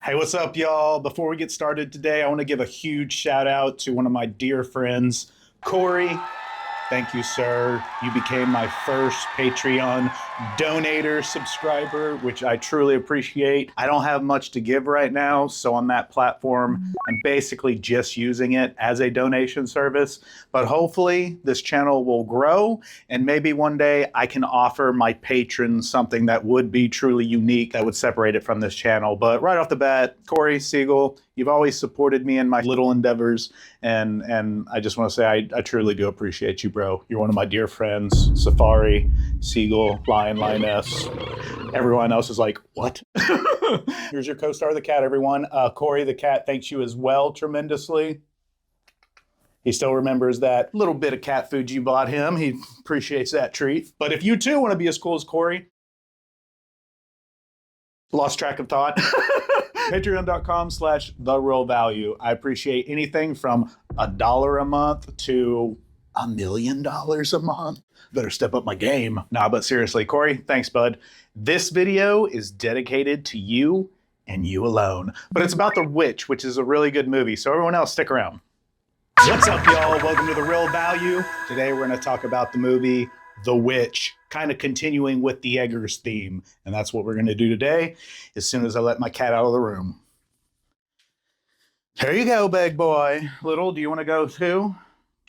Hey, what's up, y'all? Before we get started today, I want to give a huge shout out to one of my dear friends, Corey. Thank you, sir. You became my first Patreon donator subscriber, which I truly appreciate. I don't have much to give right now, so on that platform, I'm basically just using it as a donation service. But hopefully this channel will grow, and maybe one day I can offer my patrons something that would be truly unique, that would separate it from this channel. But right off the bat, Corey, C-Gull, you've always supported me in my little endeavors, and I just want to say I truly do appreciate you, bro. You're one of my dear friends. Safari, C-Gull, Lion, Lioness. Everyone else is like, what? Here's your co-star, the cat, everyone. Corey, the cat, thanks you as well tremendously. He still remembers that little bit of cat food you bought him. He appreciates that treat. But if you too want to be as cool as Corey, lost track of thought. Patreon.com/TheRealValue. I appreciate anything from $1 a month to $1 million a month. Better step up my game. Nah, but seriously, Corey, thanks, bud. This video is dedicated to you and you alone. But it's about The Witch, which is a really good movie. So everyone else, stick around. What's up, y'all? Welcome to The Real Value. Today we're going to talk about the movie The Witch, kind of continuing with the Eggers theme. And that's what we're going to do today as soon as I let my cat out of the room. Here you go, big boy. Little, do you want to go too?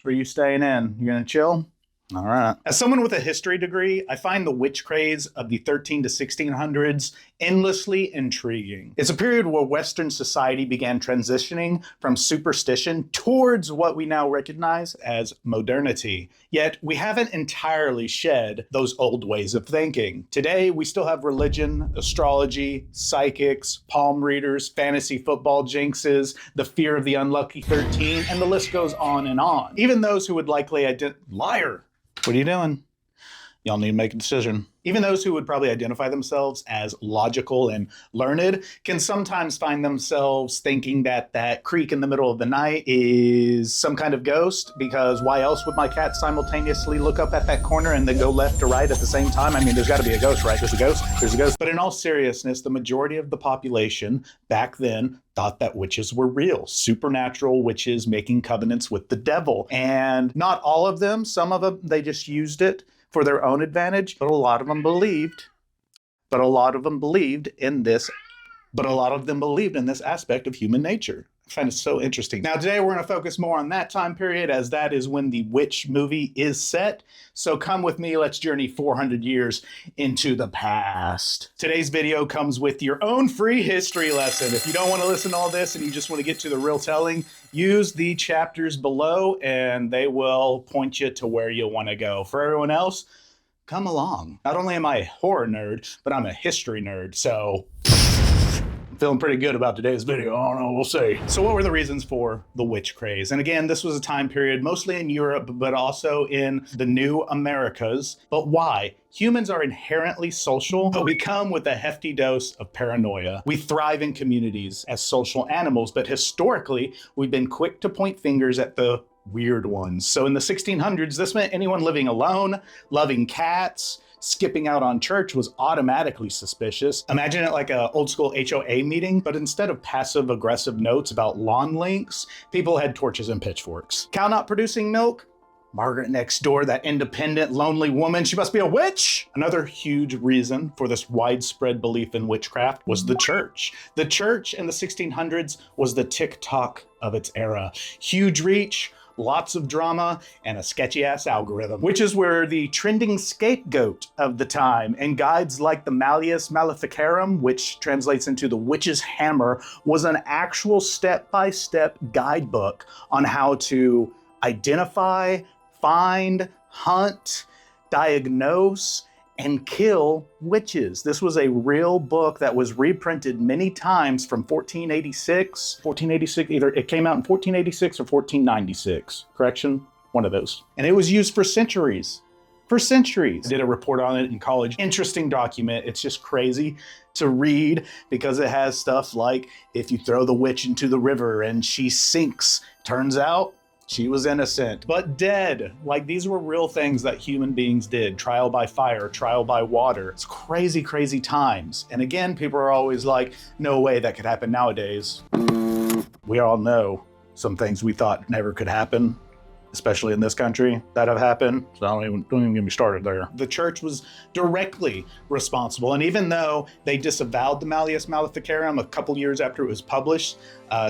Or are you staying in? You going to chill? All right. As someone with a history degree, I find the witch craze of the 13 to 1600s endlessly intriguing. It's a period where Western society began transitioning from superstition towards what we now recognize as modernity. Yet we haven't entirely shed those old ways of thinking. Today, we still have religion, astrology, psychics, palm readers, fantasy football jinxes, the fear of the unlucky 13, and the list goes on and on. Even those who would likely liar. What are you doing? Y'all need to make a decision. Even those who would probably identify themselves as logical and learned can sometimes find themselves thinking that that creak in the middle of the night is some kind of ghost, because why else would my cat simultaneously look up at that corner and then go left to right at the same time? I mean, there's got to be a ghost, right? There's a ghost. There's a ghost. But in all seriousness, the majority of the population back then thought that witches were real, supernatural witches making covenants with the devil. And not all of them, some of them, they just used it for their own advantage, but a lot of them believed in this aspect of human nature. I find it so interesting. Now today we're going to focus more on that time period, as that is when the Witch movie is set. So come with me, let's journey 400 years into the past. Today's video comes with your own free history lesson. If you don't want to listen to all this and you just want to get to the real telling, use the chapters below and they will point you to where you want to go. For everyone else, come along. Not only am I a horror nerd, but I'm a history nerd, so feeling pretty good about today's video. I don't know, we'll see. So what were the reasons for the witch craze? And again, this was a time period mostly in Europe, but also in the new Americas. But why? Humans are inherently social, but we come with a hefty dose of paranoia. We thrive in communities as social animals, but historically, we've been quick to point fingers at the weird ones. So in the 1600s, this meant anyone living alone, loving cats, skipping out on church was automatically suspicious. Imagine it like an old school HOA meeting, but instead of passive aggressive notes about lawn lengths, people had torches and pitchforks. Cow not producing milk? Margaret next door, that independent, lonely woman, she must be a witch. Another huge reason for this widespread belief in witchcraft was the church. The church in the 1600s was the TikTok of its era. Huge reach, lots of drama, and a sketchy-ass algorithm. Witches were the trending scapegoat of the time, and guides like the Malleus Maleficarum, which translates into the witch's hammer, was an actual step-by-step guidebook on how to identify, find, hunt, diagnose, and kill witches. This was a real book that was reprinted many times from 1486, either it came out in 1486 or 1496, correction, one of those. And it was used for centuries. I did a report on it in college. Interesting document. It's just crazy to read because it has stuff like if you throw the witch into the river and she sinks, turns out She was innocent, but dead. Like, these were real things that human beings did. Trial by fire, trial by water. It's crazy, crazy times. And again, people are always like, no way that could happen nowadays. We all know some things we thought never could happen, especially in this country, that have happened. So don't even get me started there. The church was directly responsible. And even though they disavowed the Malleus Maleficarum a couple years after it was published,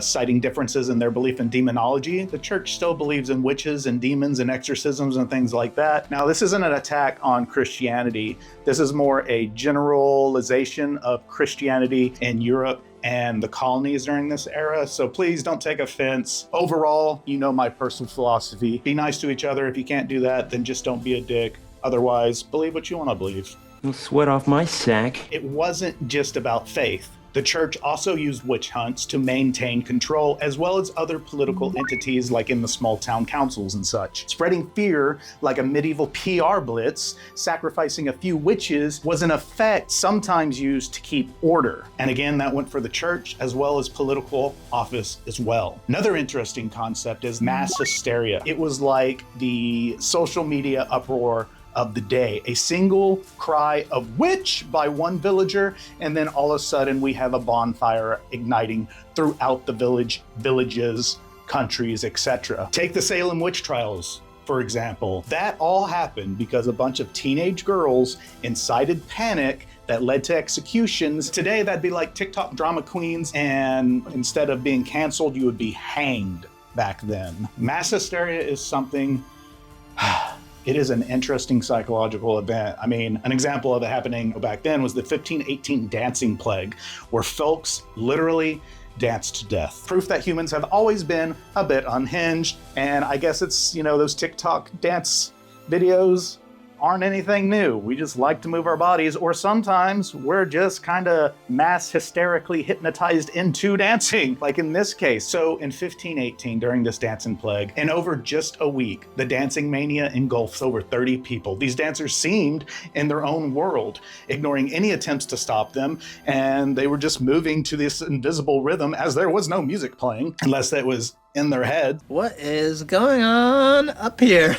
citing differences in their belief in demonology, the church still believes in witches and demons and exorcisms and things like that. Now, this isn't an attack on Christianity. This is more a generalization of Christianity in Europe and the colonies during this era. So please don't take offense. Overall, you know my personal philosophy. Be nice to each other. If you can't do that, then just don't be a dick. Otherwise, believe what you want to believe. You'll sweat off my sack. It wasn't just about faith. The church also used witch hunts to maintain control, as well as other political entities like in the small town councils and such. Spreading fear like a medieval PR blitz, sacrificing a few witches was in effect sometimes used to keep order. And again, that went for the church as well as political office as well. Another interesting concept is mass hysteria. It was like the social media uproar of the day. A single cry of witch by one villager, and then all of a sudden we have a bonfire igniting throughout the villages, countries, etc. Take the Salem witch trials, for example. That all happened because a bunch of teenage girls incited panic that led to executions. Today, that'd be like TikTok drama queens, and instead of being canceled, you would be hanged back then. Mass hysteria is something it is an interesting psychological event. I mean, an example of it happening back then was the 1518 dancing plague, where folks literally danced to death. Proof that humans have always been a bit unhinged. And I guess it's, those TikTok dance videos aren't anything new. We just like to move our bodies, or sometimes we're just kind of mass hysterically hypnotized into dancing, like in this case. So in 1518, during this dancing plague, in over just a week, the dancing mania engulfs over 30 people. These dancers seemed in their own world, ignoring any attempts to stop them, and they were just moving to this invisible rhythm as there was no music playing, unless it was in their head. What is going on up here?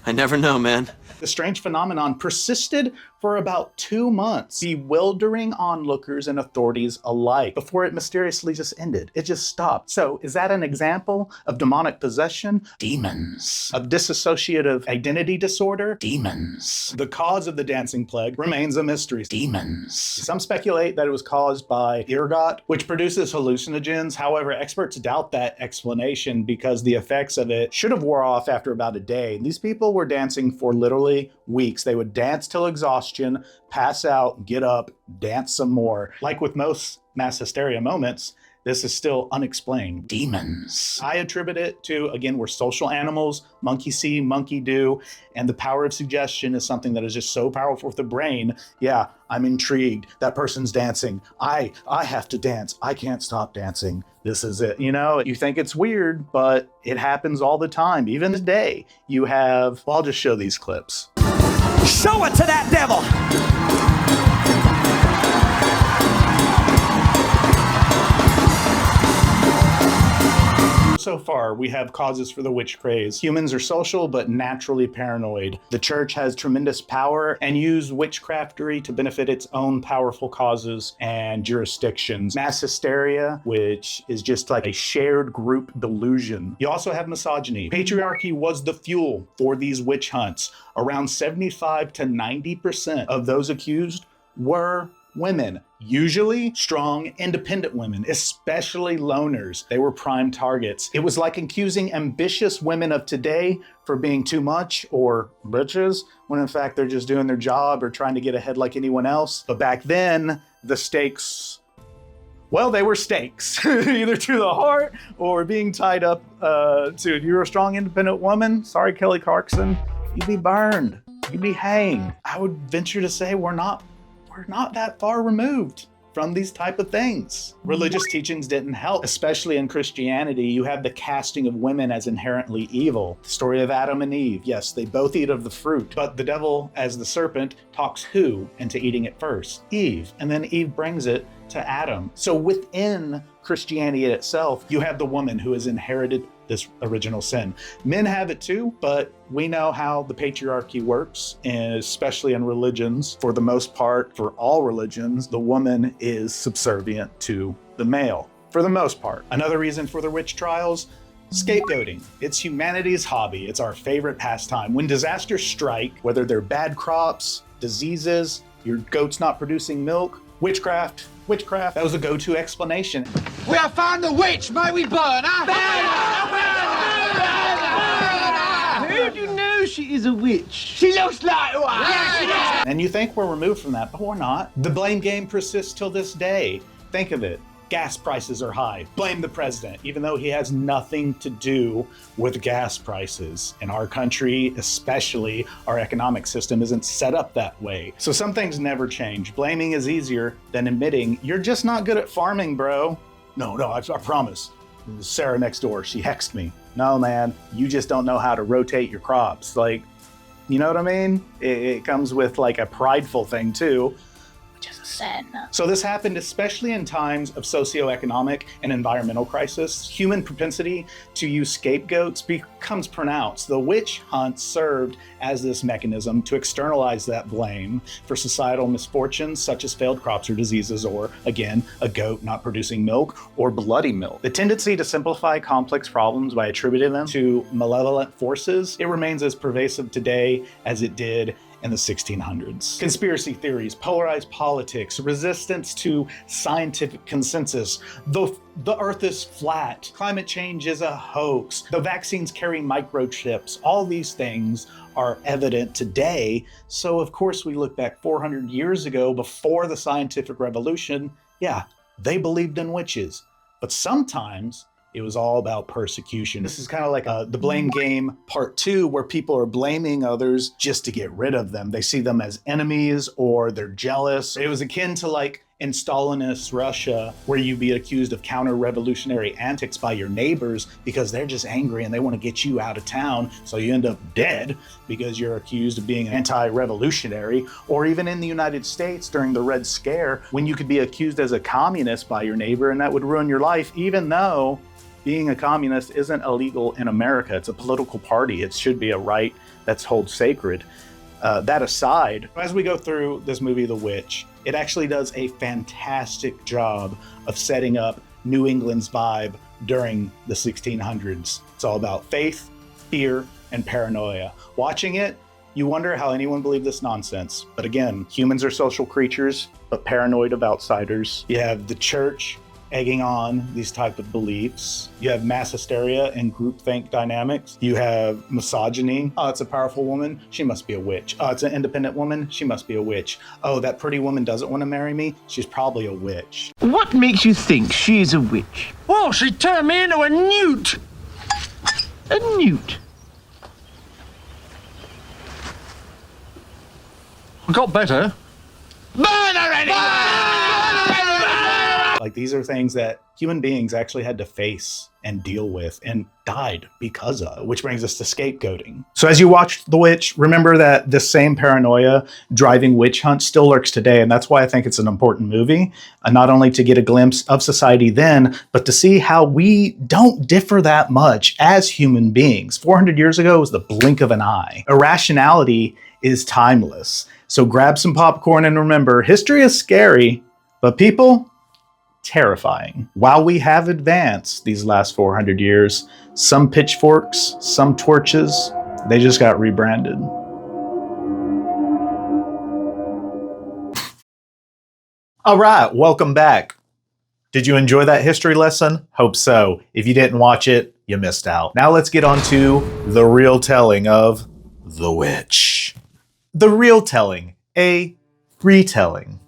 I never know, man. The strange phenomenon persisted for about 2 months, bewildering onlookers and authorities alike, before it mysteriously just ended. It just stopped. So is that an example of demonic possession? Demons. Of dissociative identity disorder? Demons. The cause of the dancing plague remains a mystery. Demons. Some speculate that it was caused by ergot, which produces hallucinogens. However, experts doubt that explanation because the effects of it should have wore off after about a day. These people were dancing for literally weeks. They would dance till exhaustion, pass out, get up, dance some more. Like with most mass hysteria moments, this is still unexplained. Demons. I attribute it to, again, we're social animals, monkey see, monkey do, and the power of suggestion is something that is just so powerful for the brain. Yeah, I'm intrigued. That person's dancing. I have to dance. I can't stop dancing. This is it. You think it's weird, but it happens all the time. Even today, you have, I'll just show these clips. Show it to that devil! So far, we have causes for the witch craze. Humans are social, but naturally paranoid. The church has tremendous power and used witchcraftery to benefit its own powerful causes and jurisdictions. Mass hysteria, which is just like a shared group delusion. You also have misogyny. Patriarchy was the fuel for these witch hunts. Around 75 to 90% of those accused were women, usually strong, independent women, especially loners. They were prime targets. It was like accusing ambitious women of today for being too much or bitches, when in fact they're just doing their job or trying to get ahead like anyone else. But back then, the stakes, well, they were stakes, either to the heart or being tied up to, if you're a strong, independent woman, sorry, Kelly Clarkson, you'd be burned, you'd be hanged. I would venture to say we're not that far removed from these type of things. Religious teachings didn't help, especially in Christianity. You have the casting of women as inherently evil. The story of Adam and Eve. Yes, they both eat of the fruit, but the devil, as the serpent, talks who into eating it first? Eve. And then Eve brings it to Adam. So within Christianity itself, you have the woman who has inherited this original sin. Men have it too, but we know how the patriarchy works, and especially in religions. For the most part, for all religions, the woman is subservient to the male, for the most part. Another reason for the witch trials, scapegoating. It's humanity's hobby. It's our favorite pastime. When disasters strike, whether they're bad crops, diseases, your goat's not producing milk, witchcraft, that was a go-to explanation. We have found the witch. May we burn her? How do you know she is a witch? She looks like one. And you think we're removed from that, but we're not. The blame game persists till this day. Think of it. Gas prices are high. Blame the president, even though he has nothing to do with gas prices. In our country, especially, our economic system isn't set up that way. So some things never change. Blaming is easier than admitting you're just not good at farming, bro. No, I promise. Sarah next door, she hexed me. No, man, you just don't know how to rotate your crops. Like, you know what I mean? It comes with like a prideful thing too, which is a sin. So this happened especially in times of socioeconomic and environmental crisis. Human propensity to use scapegoats becomes pronounced. The witch hunt served as this mechanism to externalize that blame for societal misfortunes such as failed crops or diseases, or again, a goat not producing milk or bloody milk. The tendency to simplify complex problems by attributing them to malevolent forces, it remains as pervasive today as it did in the 1600s. Conspiracy theories, polarized politics, resistance to scientific consensus, the earth is flat, climate change is a hoax, the vaccines carry microchips, all these things are evident today. So of course we look back 400 years ago before the scientific revolution, yeah, they believed in witches. But sometimes it was all about persecution. This is kind of like the blame game part 2, where people are blaming others just to get rid of them. They see them as enemies or they're jealous. It was akin to like in Stalinist Russia, where you'd be accused of counter-revolutionary antics by your neighbors because they're just angry and they want to get you out of town. So you end up dead because you're accused of being anti-revolutionary. Or even in the United States during the Red Scare, when you could be accused as a communist by your neighbor and that would ruin your life, even though being a communist isn't illegal in America. It's a political party. It should be a right that's held sacred. That aside, as we go through this movie, The Witch, it actually does a fantastic job of setting up New England's vibe during the 1600s. It's all about faith, fear, and paranoia. Watching it, you wonder how anyone believed this nonsense. But again, humans are social creatures, but paranoid of outsiders. You have the church egging on these type of beliefs. You have mass hysteria and groupthink dynamics. You have misogyny. Oh, it's a powerful woman. She must be a witch. Oh, it's an independent woman. She must be a witch. Oh, that pretty woman doesn't want to marry me. She's probably a witch. What makes you think she is a witch? Well, she turned me into a newt. A newt? I got better. Burn already! Like, these are things that human beings actually had to face and deal with and died because of, which brings us to scapegoating. So as you watch The Witch, remember that this same paranoia driving witch hunt still lurks today. And that's why I think it's an important movie, not only to get a glimpse of society then, but to see how we don't differ that much as human beings. 400 years ago was the blink of an eye. Irrationality is timeless. So grab some popcorn and remember, history is scary, but people, terrifying. While we have advanced these last 400 years, some pitchforks, some torches, they just got rebranded. All right, welcome back. Did you enjoy that history lesson? Hope so. If you didn't watch it, you missed out. Now let's get on to the real telling of The Witch. The real telling, a retelling.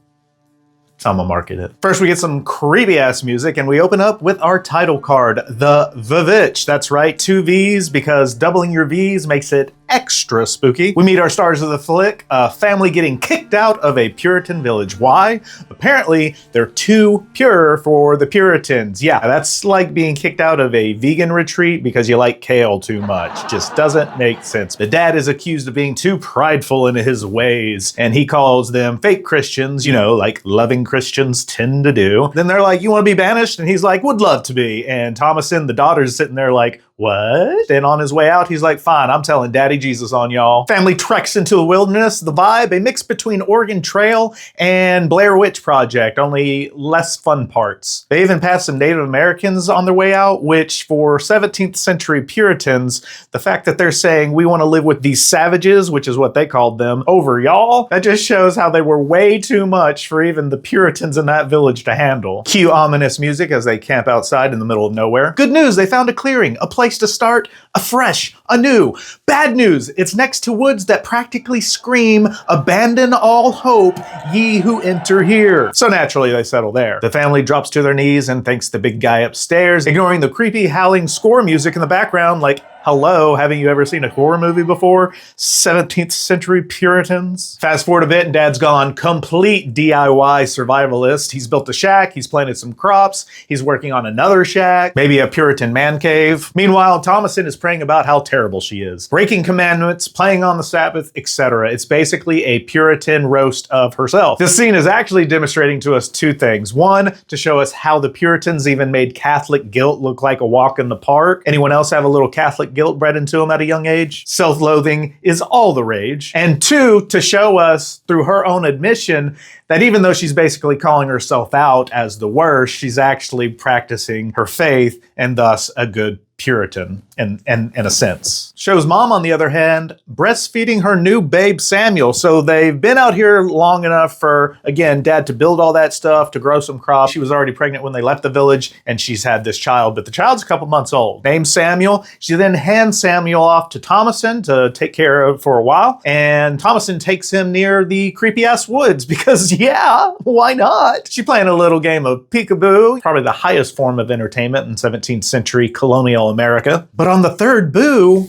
That's how I'm gonna market it. First, we get some creepy ass music and we open up with our title card, The VVitch. That's right, 2 V's, because doubling your V's makes it extra spooky. We meet our stars of the flick, a family getting kicked out of a Puritan village. Why? Apparently, they're too pure for the Puritans. Yeah, that's like being kicked out of a vegan retreat because you like kale too much. Just doesn't make sense. The dad is accused of being too prideful in his ways, and he calls them fake Christians, you know, like loving Christians tend to do. Then they're like, you want to be banished? And he's like, would love to be. And Thomasin, the daughter's sitting there like, what? And on his way out, he's like, fine, I'm telling Daddy Jesus on y'all. Family treks into the wilderness. The vibe, a mix between Oregon Trail and Blair Witch Project, only less fun parts. They even passed some Native Americans on their way out, which for 17th century Puritans, the fact that they're saying we want to live with these savages, which is what they called them, over y'all, that just shows how they were way too much for even the Puritans in that village to handle. Cue ominous music as they camp outside in the middle of nowhere. Good news, they found a clearing, a place to start afresh, anew. Bad news, it's next to woods that practically scream, abandon all hope, ye who enter here. So naturally they settle there. The family drops to their knees and thanks the big guy upstairs, ignoring the creepy howling score music in the background like, hello, haven't you ever seen a horror movie before? 17th century Puritans. Fast forward a bit and Dad's gone complete DIY survivalist. He's built a shack, he's planted some crops, he's working on another shack, maybe a Puritan man cave. Meanwhile, Thomasin is praying about how terrible she is. Breaking commandments, playing on the Sabbath, etc. It's basically a Puritan roast of herself. This scene is actually demonstrating to us two things. One, to show us how the Puritans even made Catholic guilt look like a walk in the park. Anyone else have a little Catholic guilt bred into them at a young age? Self-loathing is all the rage. And two, to show us through her own admission that even though she's basically calling herself out as the worst, she's actually practicing her faith and thus a good Puritan in a sense. Shows mom, on the other hand, breastfeeding her new babe Samuel. So they've been out here long enough for, again, dad to build all that stuff, to grow some crops. She was already pregnant when they left the village and she's had this child, but the child's a couple months old. Named Samuel. She then hands Samuel off to Thomasin to take care of for a while. And Thomasin takes him near the creepy ass woods because yeah, why not? She's playing a little game of peekaboo, probably the highest form of entertainment in 17th century colonial America. But on the third boo,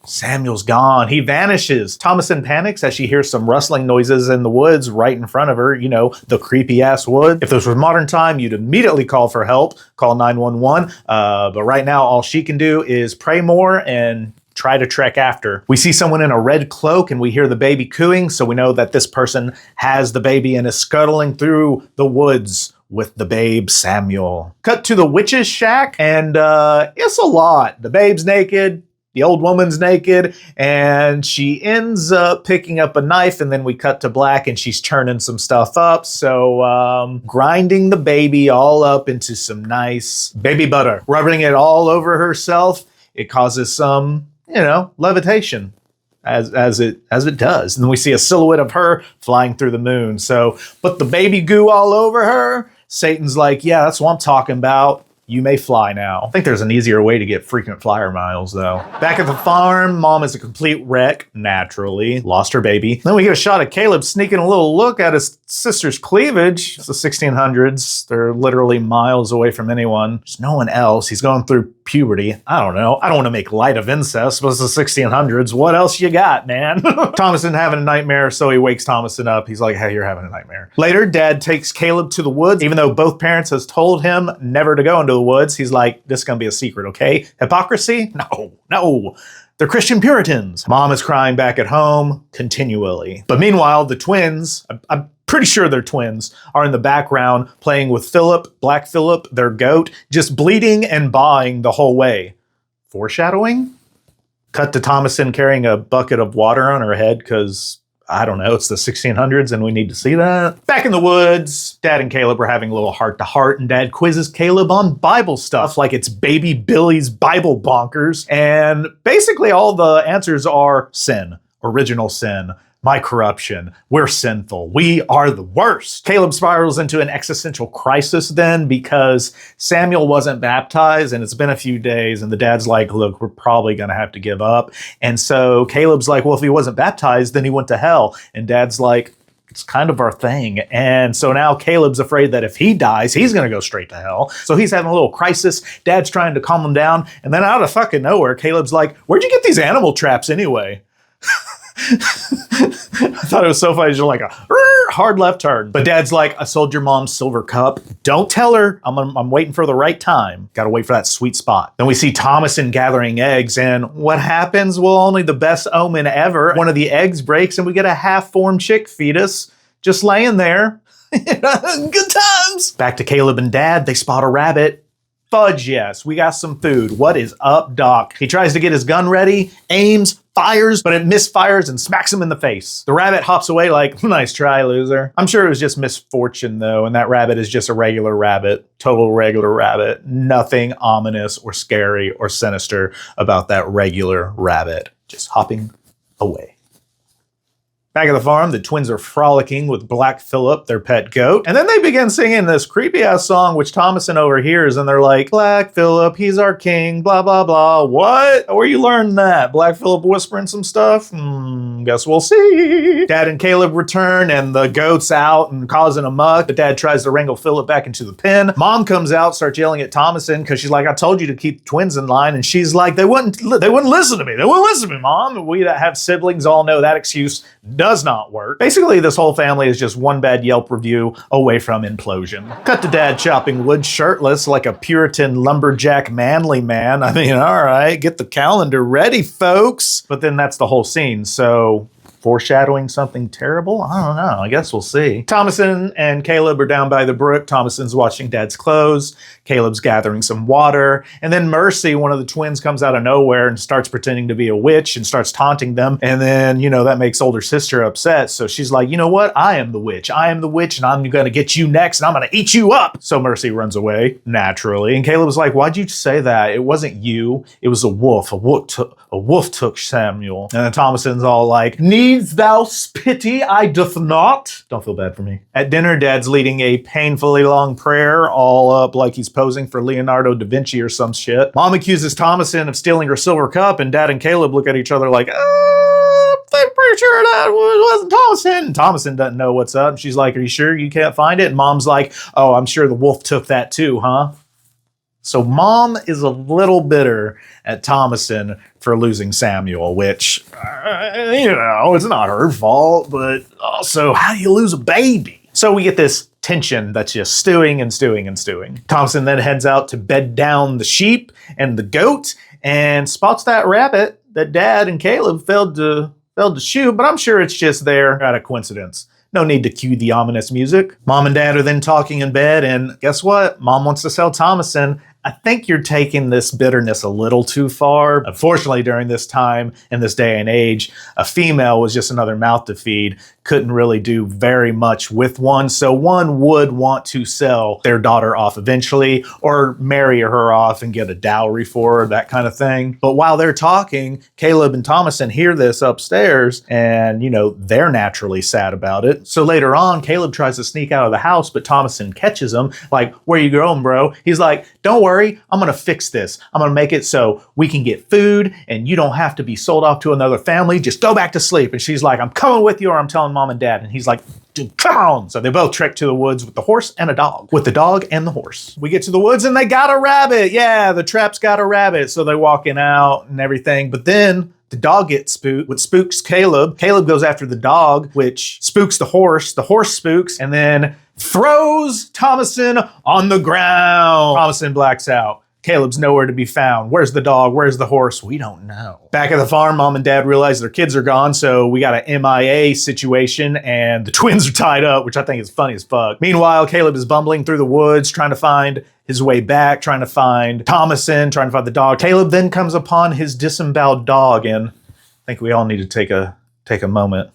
Samuel's gone. He vanishes. Thomasin panics as she hears some rustling noises in the woods right in front of her, you know, the creepy ass wood. If this was modern time, you'd immediately call for help, call 911. But right now, all she can do is pray more and try to trek after. We see someone in a red cloak and we hear the baby cooing, so we know that this person has the baby and is scuttling through the woods with the babe Samuel. Cut to the witch's shack and it's a lot. The babe's naked, the old woman's naked, and she ends up picking up a knife, and then we cut to black and she's churning some stuff up. So grinding the baby all up into some nice baby butter, rubbing it all over herself. It causes some, you know, levitation. As it does. And then we see a silhouette of her flying through the moon. So put the baby goo all over her. Satan's like, yeah, that's what I'm talking about. You may fly now. I think there's an easier way to get frequent flyer miles, though. Back at the farm, mom is a complete wreck, naturally. Lost her baby. Then we get a shot of Caleb sneaking a little look at his sister's cleavage. It's the 1600s. They're literally miles away from anyone. There's no one else. He's going through puberty. I don't know. I don't want to make light of incest, but it's the 1600s. What else you got, man? Thomasin having a nightmare, so he wakes Thomasin up. He's like, hey, you're having a nightmare. Later, dad takes Caleb to the woods, even though both parents has told him never to go into the woods. He's like, this is going to be a secret, okay? Hypocrisy? No. They're Christian Puritans. Mom is crying back at home continually. But meanwhile, the twins, I'm pretty sure they're twins, are in the background playing with Philip, Black Philip, their goat, just bleeding and bawing the whole way. Foreshadowing? Cut to Thomasin carrying a bucket of water on her head because, I don't know, it's the 1600s and we need to see that. Back in the woods, Dad and Caleb are having a little heart-to-heart, and Dad quizzes Caleb on Bible stuff like it's baby Billy's Bible bonkers. And basically all the answers are sin, original sin, my corruption, we're sinful, we are the worst. Caleb spirals into an existential crisis then because Samuel wasn't baptized and it's been a few days, and the dad's like, look, we're probably gonna have to give up. And so Caleb's like, well, if he wasn't baptized, then he went to hell. And Dad's like, it's kind of our thing. And so now Caleb's afraid that if he dies, he's gonna go straight to hell. So he's having a little crisis. Dad's trying to calm him down. And then out of fucking nowhere, Caleb's like, where'd you get these animal traps anyway? I thought it was so funny. Just like a hard left turn. But Dad's like, I sold your mom's silver cup. Don't tell her. I'm waiting for the right time. Gotta wait for that sweet spot. Then we see Thomason gathering eggs, and what happens? Well, only the best omen ever. One of the eggs breaks, and we get a half-formed chick fetus just laying there. Good times. Back to Caleb and Dad. They spot a rabbit. Fudge, yes. We got some food. What is up, Doc? He tries to get his gun ready, aims, fires, but it misfires and smacks him in the face. The rabbit hops away like, nice try, loser. I'm sure it was just misfortune, though, and that rabbit is just a regular rabbit. Total regular rabbit. Nothing ominous or scary or sinister about that regular rabbit. Just hopping away. Back at the farm, the twins are frolicking with Black Phillip, their pet goat. And then they begin singing this creepy-ass song, which Thomason overhears, and they're like, Black Phillip, he's our king, blah, blah, blah. What? Where you learn that? Black Phillip whispering some stuff? Guess we'll see. Dad and Caleb return, and the goat's out and causing a muck. But Dad tries to wrangle Phillip back into the pen. Mom comes out, starts yelling at Thomason, because she's like, I told you to keep the twins in line. And she's like, they wouldn't listen to me. They wouldn't listen to me, Mom. We that have siblings all know that excuse does not work. Basically, this whole family is just one bad Yelp review away from implosion. Cut to Dad chopping wood shirtless like a Puritan lumberjack manly man. I mean, all right, get the calendar ready, folks. But then that's the whole scene, so foreshadowing something terrible? I don't know. I guess we'll see. Thomason and Caleb are down by the brook. Thomason's washing Dad's clothes. Caleb's gathering some water. And then Mercy, one of the twins, comes out of nowhere and starts pretending to be a witch and starts taunting them. And then, that makes older sister upset. So she's like, you know what? I am the witch. I am the witch, and I'm going to get you next, and I'm going to eat you up. So Mercy runs away, naturally. And Caleb was like, why'd you say that? It wasn't you. It was a wolf. A wolf took Samuel. And then Thomason's all like, needs thou pity? I doth not. Don't feel bad for me. At dinner, Dad's leading a painfully long prayer, all up like he's posing for Leonardo da Vinci or some shit. Mom accuses Thomason of stealing her silver cup, and Dad and Caleb look at each other like, I'm pretty sure that wasn't Thomason. Thomason doesn't know what's up. She's like, are you sure you can't find it? And Mom's like, oh, I'm sure the wolf took that too, huh? So Mom is a little bitter at Thomason for losing Samuel, which, it's not her fault, but also, how do you lose a baby? So we get this tension that's just stewing and stewing and stewing. Thomason then heads out to bed down the sheep and the goat and spots that rabbit that Dad and Caleb failed to shoot, but I'm sure it's just there out of coincidence. No need to cue the ominous music. Mom and Dad are then talking in bed, and guess what? Mom wants to sell Thomason. I think you're taking this bitterness a little too far. Unfortunately, during this time, in this day and age, a female was just another mouth to feed. Couldn't really do very much with one. So one would want to sell their daughter off eventually, or marry her off and get a dowry for her, that kind of thing. But while they're talking, Caleb and Thomason hear this upstairs, and, they're naturally sad about it. So later on, Caleb tries to sneak out of the house, but Thomason catches him, like, where you going, bro? He's like, don't worry. I'm going to fix this. I'm going to make it so we can get food and you don't have to be sold off to another family. Just go back to sleep. And she's like, I'm coming with you, or I'm telling Mom and Dad. And he's like, dude, come on. So they both trek to the woods with the horse and a dog. With the dog and the horse. We get to the woods and they got a rabbit. Yeah, the trap's got a rabbit. So they're walking out and everything. But then the dog gets spooked, which spooks Caleb. Caleb goes after the dog, which spooks the horse. The horse spooks and then throws Thomason on the ground. Thomason blacks out. Caleb's nowhere to be found. Where's the dog? Where's the horse? We don't know. Back at the farm, Mom and Dad realize their kids are gone, so we got an MIA situation, and the twins are tied up, which I think is funny as fuck. Meanwhile, Caleb is bumbling through the woods, trying to find his way back, trying to find Thomason, trying to find the dog. Caleb then comes upon his disemboweled dog, and I think we all need to take a moment.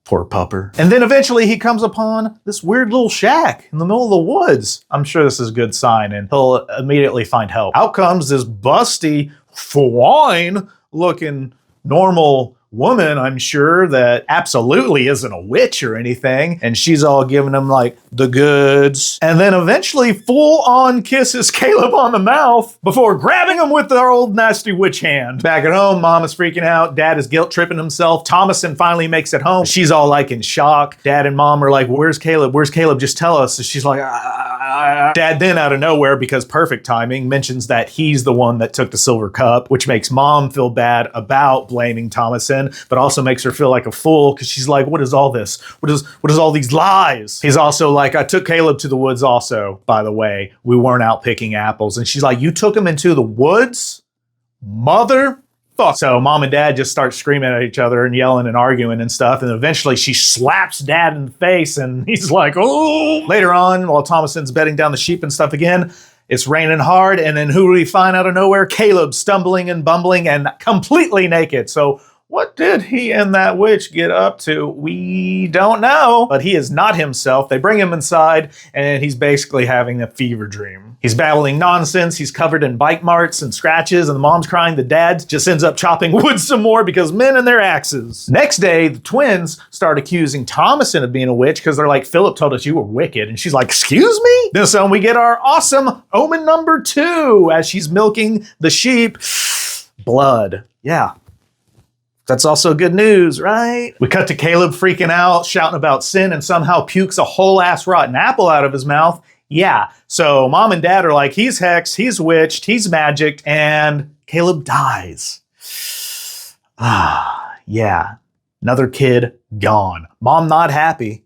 Poor pupper. And then eventually he comes upon this weird little shack in the middle of the woods. I'm sure this is a good sign, and he'll immediately find help. Out comes this busty, fine looking, normal woman, I'm sure, that absolutely isn't a witch or anything. And she's all giving him like the goods. And then eventually full on kisses Caleb on the mouth before grabbing him with their old nasty witch hand. Back at home, mom is freaking out. Dad is guilt tripping himself. Thomason finally makes it home. She's all like in shock. Dad and mom are like, where's Caleb? Where's Caleb? Just tell us. So she's like, Dad then out of nowhere, because perfect timing, mentions that he's the one that took the silver cup, which makes mom feel bad about blaming Thomason, but also makes her feel like a fool because she's like, what is all this? What is all these lies? He's also like, I took Caleb to the woods also, by the way. We weren't out picking apples. And she's like, you took him into the woods? Mother? Fuck. So mom and dad just start screaming at each other and yelling and arguing and stuff. And eventually she slaps dad in the face and he's like, oh. Later on, while Thomason's bedding down the sheep and stuff again, it's raining hard. And then who do we find out of nowhere? Caleb stumbling and bumbling and completely naked. So what did he and that witch get up to? We don't know, but he is not himself. They bring him inside and he's basically having a fever dream. He's babbling nonsense. He's covered in bite marks and scratches, and the mom's crying. The dad just ends up chopping wood some more because men and their axes. Next day, the twins start accusing Thomason of being a witch because they're like, Philip told us you were wicked. And she's like, excuse me? Then so we get our awesome omen number 2 as she's milking the sheep. Blood. Yeah. That's also good news, right? We cut to Caleb freaking out, shouting about sin, and somehow pukes a whole ass rotten apple out of his mouth. Yeah, so mom and dad are like, he's hexed, he's witched, he's magicked, and Caleb dies. Yeah, another kid gone. Mom not happy.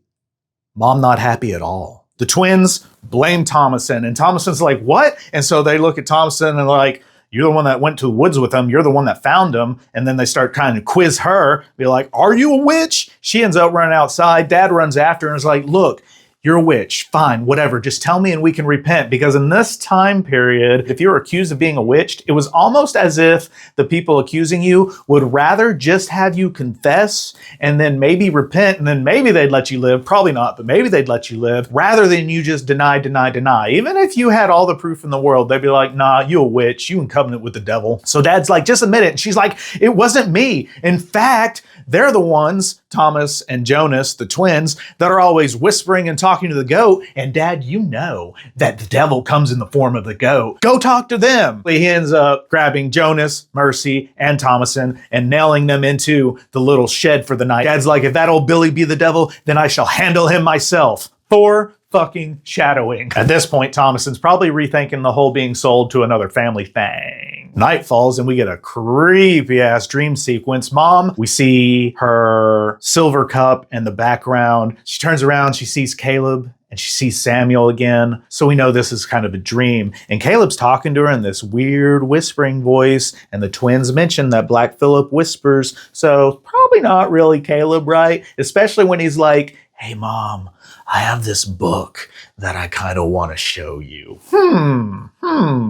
Mom not happy at all. The twins blame Thomason, and Thomason's like, what? And so they look at Thomason and like, you're the one that went to the woods with him. You're the one that found him. And then they start trying to quiz her. Be like, are you a witch? She ends up running outside. Dad runs after her and is like, look, you're a witch. Fine, whatever. Just tell me and we can repent. Because in this time period, if you were accused of being a witch, it was almost as if the people accusing you would rather just have you confess and then maybe repent and then maybe they'd let you live. Probably not, but maybe they'd let you live rather than you just deny. Even if you had all the proof in the world, they'd be like, nah, you a witch. You in covenant with the devil. So dad's like, just admit it. And she's like, it wasn't me. In fact, they're the ones, Thomas and Jonas, the twins, that are always whispering and talking to the goat. And dad, you know that the devil comes in the form of the goat. Go talk to them. He ends up grabbing Jonas, Mercy, and Thomason and nailing them into the little shed for the night. Dad's like, if that old Billy be the devil, then I shall handle him myself. For fucking shadowing. At this point, Thomason's probably rethinking the whole being sold to another family thing. Night falls and we get a creepy ass dream sequence. Mom, we see her silver cup in the background. She turns around, she sees Caleb and she sees Samuel again. So we know this is kind of a dream. And Caleb's talking to her in this weird whispering voice. And the twins mention that Black Phillip whispers. So probably not really Caleb, right? Especially when he's like, hey mom, I have this book that I kind of want to show you.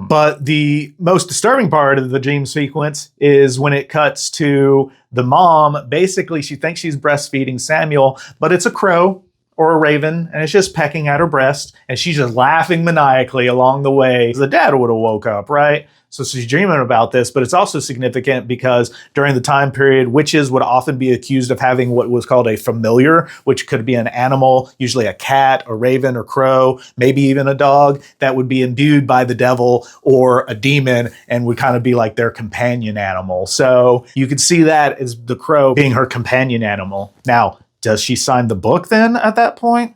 But the most disturbing part of the dream sequence is when it cuts to the mom. Basically, she thinks she's breastfeeding Samuel, but it's a crow or a raven, and it's just pecking at her breast, and she's just laughing maniacally along the way. The dad would have woke up, right? So she's dreaming about this, but it's also significant because during the time period, witches would often be accused of having what was called a familiar, which could be an animal, usually a cat, a raven, or crow, maybe even a dog, that would be imbued by the devil or a demon and would kind of be like their companion animal. So you could see that as the crow being her companion animal. Now, does she sign the book then at that point?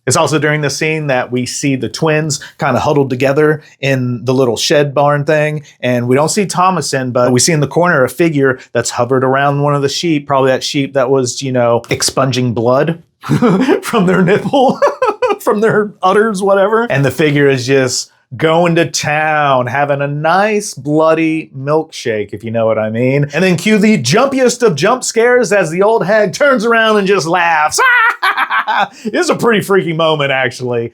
It's also during the scene that we see the twins kind of huddled together in the little shed barn thing. And we don't see Thomason, but we see in the corner a figure that's hovered around one of the sheep, probably that sheep that was, you know, expunging blood from their nipple, from their udders, whatever. And the figure is just going to town, having a nice bloody milkshake, if you know what I mean. And then cue the jumpiest of jump scares as the old hag turns around and just laughs. It's a pretty freaky moment, actually.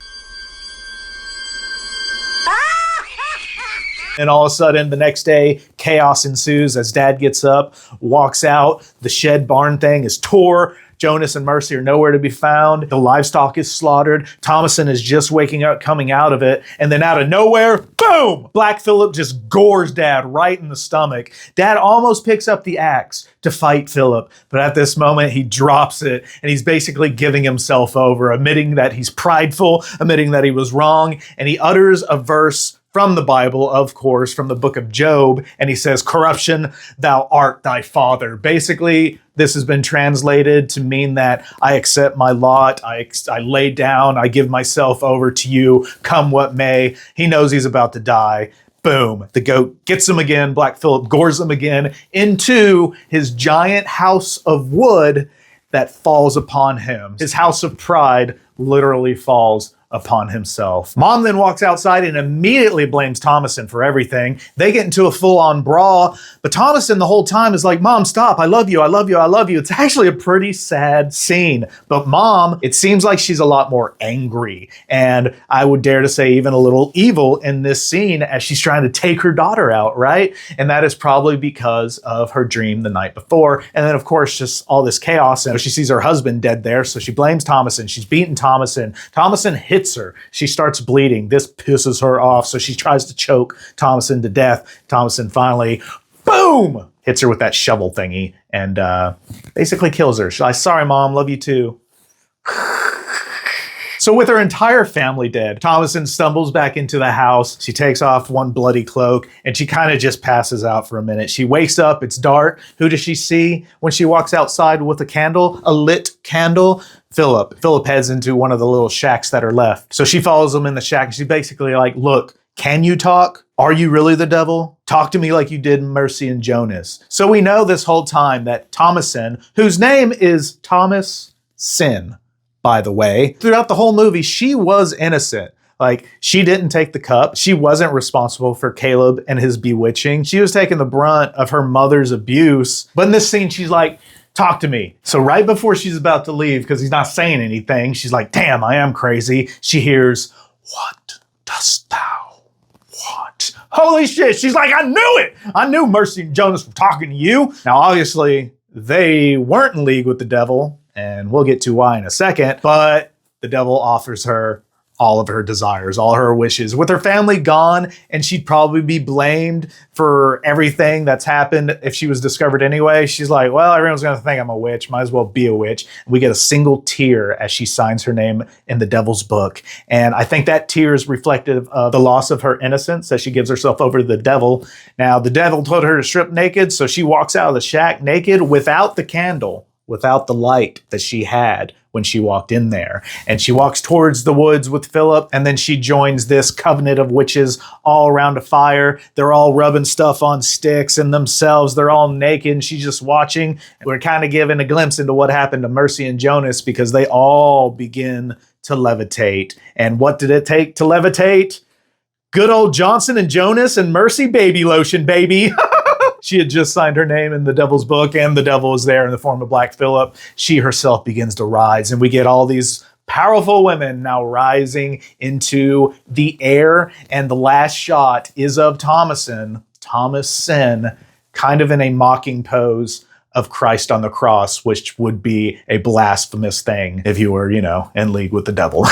And all of a sudden, the next day, chaos ensues as dad gets up, walks out. The shed barn thing is tore Jonas and Mercy are nowhere to be found. The livestock is slaughtered. Thomason is just waking up, coming out of it. And then out of nowhere, boom! Black Phillip just gores Dad right in the stomach. Dad almost picks up the axe to fight Philip, but at this moment he drops it and he's basically giving himself over, admitting that he's prideful, admitting that he was wrong, and he utters a verse from the Bible, of course, from the book of Job, and he says, "Corruption, thou art thy father." Basically, this has been translated to mean that I accept my lot, I lay down, I give myself over to you, come what may. He knows he's about to die. Boom, the goat gets him again. Black Phillip gores him again into his giant house of wood that falls upon him. His house of pride literally falls upon himself. Mom then walks outside and immediately blames Thomason for everything. They get into a full-on brawl, but Thomason the whole time is like, "Mom, stop. I love you. I love you. I love you." It's actually a pretty sad scene. But Mom, it seems like she's a lot more angry, and I would dare to say even a little evil in this scene as she's trying to take her daughter out, right? And that is probably because of her dream the night before. And then, of course, just all this chaos, and she sees her husband dead there, so she blames Thomason. She's beaten Thomason. Thomason hits her. She starts bleeding. This pisses her off, so she tries to choke Thomason to death. Thomason finally, boom, hits her with that shovel thingy and basically kills her. She's like, "Sorry, Mom, love you too." So with her entire family dead, Thomason stumbles back into the house. She takes off one bloody cloak and she kind of just passes out for a minute. She wakes up, it's dark. Who does she see when she walks outside with a candle? A lit candle? Philip. Philip heads into one of the little shacks that are left. So she follows him in the shack. She's basically like, "Look, can you talk? Are you really the devil? Talk to me like you did Mercy and Jonas." So we know this whole time that Thomason, whose name is Thomas Sin, by the way, throughout the whole movie, she was innocent. Like, she didn't take the cup. She wasn't responsible for Caleb and his bewitching. She was taking the brunt of her mother's abuse. But in this scene, she's like, "Talk to me." So right before she's about to leave, because he's not saying anything, she's like, "Damn, I am crazy." She hears, "What dost thou want?" Holy shit. She's like, "I knew it. I knew Mercy and Jonas were talking to you." Now, obviously, they weren't in league with the devil, and we'll get to why in a second, but the devil offers her all of her desires, all her wishes. With her family gone, and she'd probably be blamed for everything that's happened if she was discovered anyway, she's like, "Well, everyone's gonna think I'm a witch, might as well be a witch." We get a single tear as she signs her name in the devil's book. And I think that tear is reflective of the loss of her innocence as she gives herself over to the devil. Now, the devil told her to strip naked, so she walks out of the shack naked without the candle, without the light that she had when she walked in there. And she walks towards the woods with Philip, and then she joins this covenant of witches all around a fire. They're all rubbing stuff on sticks and themselves. They're all naked, and she's just watching. We're kind of given a glimpse into what happened to Mercy and Jonas because they all begin to levitate. And what did it take to levitate? Good old Johnson and Jonas and Mercy baby lotion, baby. She had just signed her name in the devil's book, and the devil is there in the form of Black Phillip. She herself begins to rise, and we get all these powerful women now rising into the air. And the last shot is of Thomason, Thomas Sin, kind of in a mocking pose of Christ on the cross, which would be a blasphemous thing if you were, in league with the devil.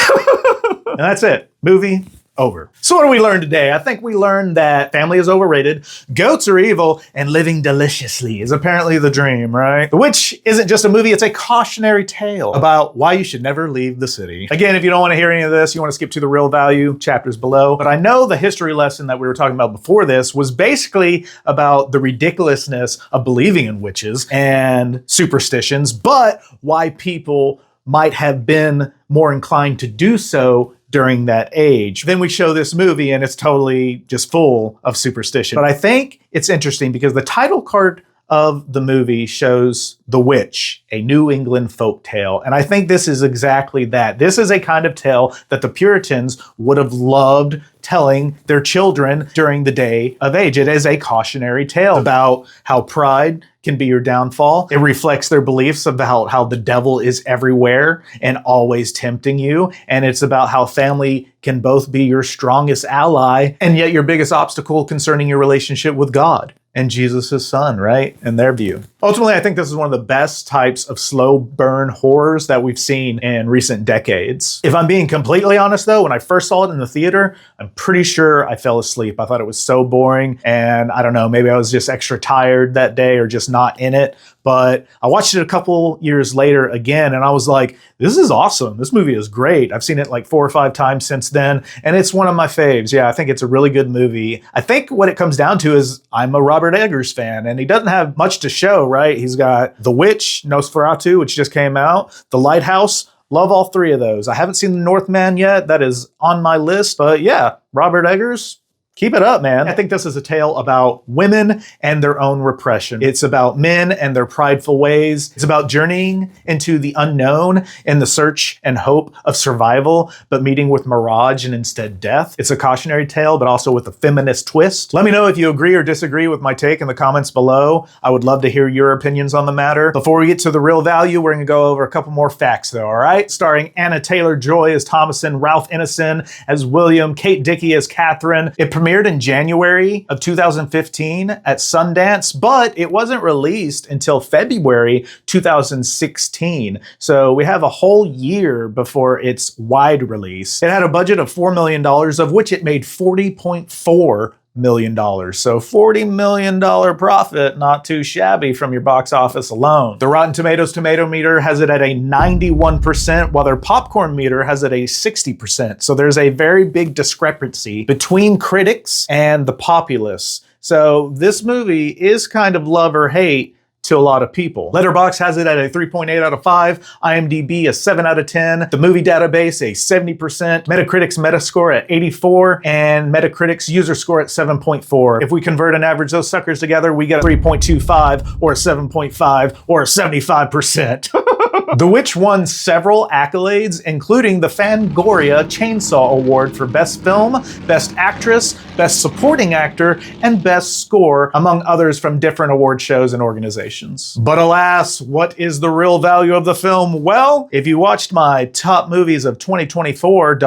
And that's it. Movie over. So what do we learn today? I think we learned that family is overrated, goats are evil, and living deliciously is apparently the dream, right? The Witch isn't just a movie, it's a cautionary tale about why you should never leave the city. Again, if you don't want to hear any of this, you want to skip to the real value, chapters below. But I know the history lesson that we were talking about before this was basically about the ridiculousness of believing in witches and superstitions, but why people might have been more inclined to do so during that age. Then we show this movie and it's totally just full of superstition. But I think it's interesting because the title card of the movie shows The Witch, a New England folk tale. And I think this is exactly that. This is a kind of tale that the Puritans would have loved telling their children during the day of age. It is a cautionary tale about how pride can be your downfall. It reflects their beliefs about how the devil is everywhere and always tempting you. And it's about how family can both be your strongest ally and yet your biggest obstacle concerning your relationship with God and Jesus' son, right? In their view. Ultimately, I think this is one of the best types of slow burn horrors that we've seen in recent decades. If I'm being completely honest though, when I first saw it in the theater, I'm pretty sure I fell asleep. I thought it was so boring, and I don't know, maybe I was just extra tired that day or just not in it. But I watched it a couple years later again, and I was like, this is awesome. This movie is great. I've seen it like 4 or 5 times since then, and it's one of my faves. Yeah, I think it's a really good movie. I think what it comes down to is I'm a Robert Eggers fan, and he doesn't have much to show, right? He's got The Witch, Nosferatu, which just came out, The Lighthouse. Love all 3 of those. I haven't seen The Northman yet. That is on my list, but yeah, Robert Eggers, keep it up, man. I think this is a tale about women and their own repression. It's about men and their prideful ways. It's about journeying into the unknown in the search and hope of survival, but meeting with mirage and instead death. It's a cautionary tale, but also with a feminist twist. Let me know if you agree or disagree with my take in the comments below. I would love to hear your opinions on the matter. Before we get to the real value, we're gonna go over a couple more facts though, all right? Starring Anna Taylor-Joy as Thomasin, Ralph Ineson as William, Kate Dickie as Catherine. It premiered in January of 2015 at Sundance, but it wasn't released until February 2016. So we have a whole year before its wide release. It had a budget of $4 million, of which it made $40.4 million. So $40 million profit, not too shabby from your box office alone. The Rotten Tomatoes tomato meter has it at a 91%, while their popcorn meter has it a 60%. So there's a very big discrepancy between critics and the populace. So this movie is kind of love or hate to a lot of people. Letterboxd has it at a 3.8 out of 5, IMDb a 7 out of 10, the movie database a 70%, Metacritic's Metascore at 84, and Metacritic's user score at 7.4. If we convert and average those suckers together, we get a 3.25 or a 7.5 or a 75%. The Witch won several accolades, including the Fangoria Chainsaw Award for Best Film, Best Actress, Best Supporting Actor, and Best Score, among others from different award shows and organizations. But alas, what is the real value of the film? Well, if you watched my top movies of 2024,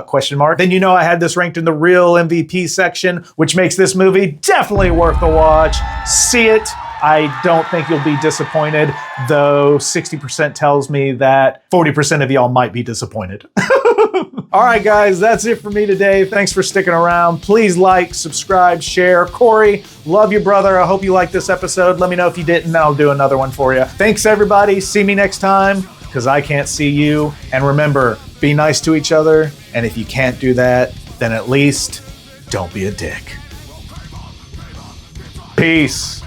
question mark, then you know I had this ranked in the real MVP section, which makes this movie definitely worth the watch. See it. I don't think you'll be disappointed, though 60% tells me that 40% of y'all might be disappointed. All right, guys, that's it for me today. Thanks for sticking around. Please like, subscribe, share. Corey, love you, brother. I hope you liked this episode. Let me know if you didn't, I'll do another one for you. Thanks, everybody. See me next time, because I can't see you. And remember, be nice to each other. And if you can't do that, then at least don't be a dick. Peace.